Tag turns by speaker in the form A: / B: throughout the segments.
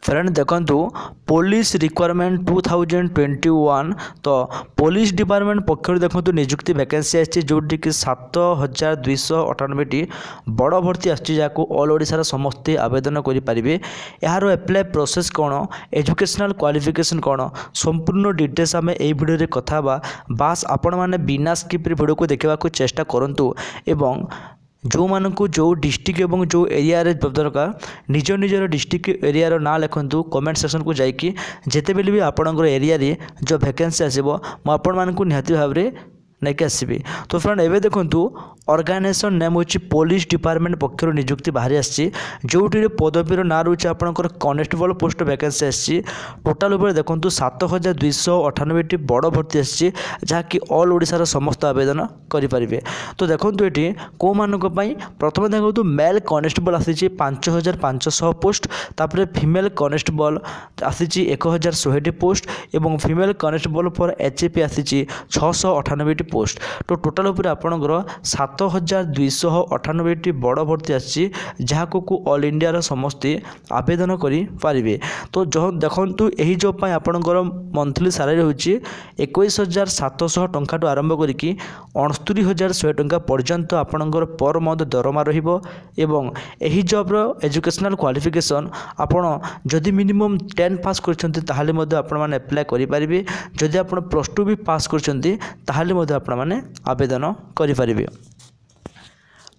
A: Friend देखंतु police requirement 2021 तो police department पक्षर देखंतु नियुक्ति वैकेंसी आछि जोटी कि 7298 बड़ भर्ती आछि जाको ऑल ओडिसा समस्ते आवेदन करि परिबे। यार अप्लाई प्रोसेस कोन एजुकेशनल क्वालिफिकेशन कोन संपूर्ण डिटेल्स आमे ए वीडियो रे कथा बास आपण माने बिना स्किप रे वीडियो को देखबा को चेष्टा करंतु एवं जो मानक जो डिस्ट्रिक्ट एवं जो एरिया रे दरकार निज निजर डिस्ट्रिक्ट एरिया रो ना लिखंतु कमेंट सेक्शन को जाइकी जेते बेले भी आपनकर एरिया रे जो वैकेंसी आसीबो म आपण मानक निहाती भाव रे नहीं आसबि। तो फ्रेंड एवं देखो ऑर्गेनाइजेशन नेम होची पुलिस डिपार्टमेंट पक्षर नियुक्ति बाहरी आसी जोटी पदवीर ना रही आपंकर कनेस्टेबल पोस्ट वैकेंसी आसी टोटाल उपर देखो 7298 बड़ भर्ती आसी जहाँकि ऑल ओडिशा समस्त आवेदन करें। तो देखो ये कौ मानी प्रथम देखो मेल कनेस्टेबल आसी 5500 पोस्ट तापर फीमेल कनेस्टेबल आसी 1060 पोस्ट एवं फीमेल कनेस्टेबल फॉर एचएपी आसी 698 पोस्ट। तो टोटाल उपर आपंकर 7298 बड़ भर्ती आसी जहाँ को ऑल इंडिया समस्ते आवेदन करें। तो जो देखूँ यही जॉब पर आपंकर मंथली सैलरी होची 21700 टंका टू आरंभ करी 69100 टंका पर्यंत आपंकर पर मंथ दरमा रहिबो एवं यही जॉब रो एजुकेशनल क्वालिफिकेशन आपण जदि मिनिमम 10 पास करछंती ताहाले मध्ये आपण माने अप्लाई करि परिबे। जदि आपण +2 भी पास करछंती ताहाले मध्ये आपण माने आवेदन करि परिबे।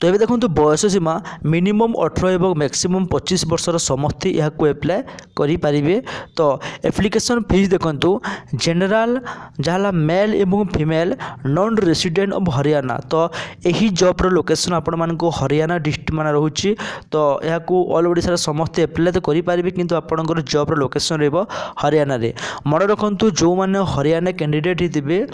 A: तो ये देखो बयस सीमा मिनिमम 18 और मैक्सिमम 25 वर्षर समस्ते यहाँ एप्लाय करें। तो एप्लिकेशन फीस देखो जनरल जहाँ मेल एवं female non resident of Haryana तो यही जॉब लोकेशन आपण मान हरियाणा डिस्ट्रिक्ट मान रोचे। तो यहाँ ऑल ओडिशा समस्ते एप्लाय तो करेंगे किंतु आपंकर जॉब लोकेशन रहिबो हरियाणा रे। मन रखु जो मैंने हरियाणा कैंडिडेट होते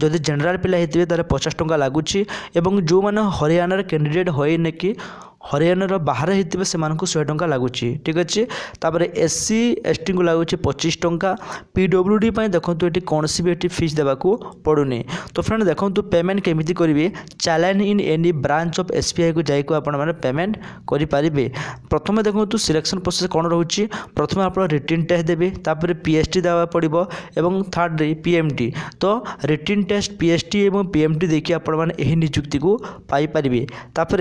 A: जदि जनरल पिला होते तार 50 टंका लगुच एवं जो मैंने हरियाणा कैंडिडेट होने कि हरियाणा बाहर होते से 100 टंका लगुच। ठीक अच्छे तापर एससी एसटी को लगुच 25 टंका पीडब्ल्यूडी देखो ये कौन भी ये फीस देवाक पड़ूनी। तो फ्रेंड देखो पेमेंट केमिति करेंगे challenge in any branch of SBI को जाइए आपने पेमेंट करेंगे। प्रथम देखो सिलेक्शन प्रोसेस कौन रोचे प्रथम आप रिटन टेस्ट देवे तापर पीएसटी देवा पड़ो एवं थर्ड पीएमटी। तो रिटन टेस्ट पीएसटी और पीएमटी देखिए आपने नियुक्ति को पाइपर। तापर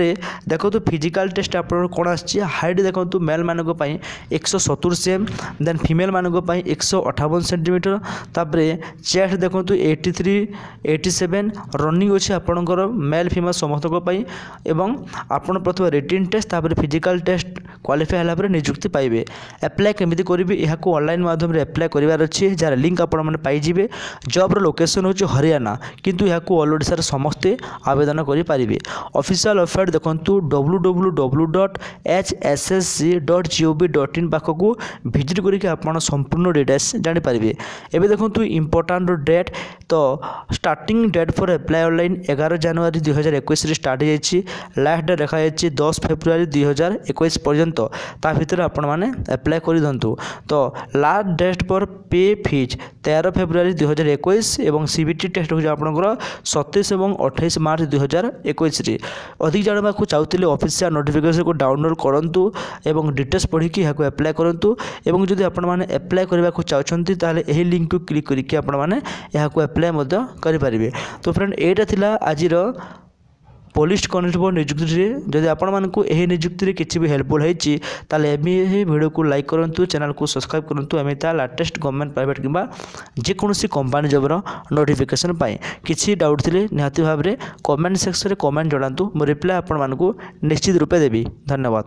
A: देखो फिजिकल टेस्ट आप कौन हाइट देखो मेल मान 170 सेम देन फीमेल मान 158 सेंटीमीटर तापर चेस्ट देखो 83 87 रनिंग अच्छे आपंकर मेल फीमेल समस्त एवं आपड़ प्रथम रिटन टेस्ट तापर फिजिकल टेस्ट क्वालिफाई है नियुक्ति पाइबे। अप्लाई केमिति करेंगे यहाँ ऑनलाइन माध्यम अप्लाई करार अच्छे जार लिंक आपजे। जॉब लोकेशन हो हरियाणा किंतु यहाँ ऑल ओडिशा समस्ते आवेदन करेंगे। ऑफिशियल वेबसाइट देखो www.hssc.gov.in पाखक भिजिट करके आप संपूर्ण डिटेल्स जानीपारे। एवं देखो इम्पोर्टाट डेट तो starting date for apply online 11 जनवरी 2021 स्टार्ट हो लास्ट डेट रखा 10 फेब्रुआरी 2021 पर्यंत ता भीतर आपण मैंने अप्लाई कर दिंतु। तो last date for pay fees 13 February 2021 और सीबीटी टेस्ट हो आपंकर 27 और 28 मार्च 2021। अधिक जानवा चाहते ऑफिशियल नोटिफिकेशन को डाउनलोड करूँ एवं डिटेल्स पढ़ी यहाँ अप्लाई करूँ एवं जदि आपण मैंने अप्लाई करने को चाहते ताले यही लिंक को क्लिक करके आपण मैंने यहाँ अप्लाई करेंगे। तो फ्रेंड यहाँ थिला आजिर पुलिस कनेस्टेबल नियुक्ति जदि आपण मानकु एही नियुक्ति किसी भी हेल्पफुल होती ताले वीडियो को लाइक करूँ चैनल को सब्सक्राइब करूँ एमता लेटेस्ट गवर्नमेंट प्राइवेट किंबा जेकोसी कंपनी जॉबर नोटिफिकेशन पाए किसी डाउट थिले निहाती भाव में कमेंट सेक्शन में कमेंट जणातु मो रिप्लाई आपण मानकु निश्चित रूपे देवी। धन्यवाद।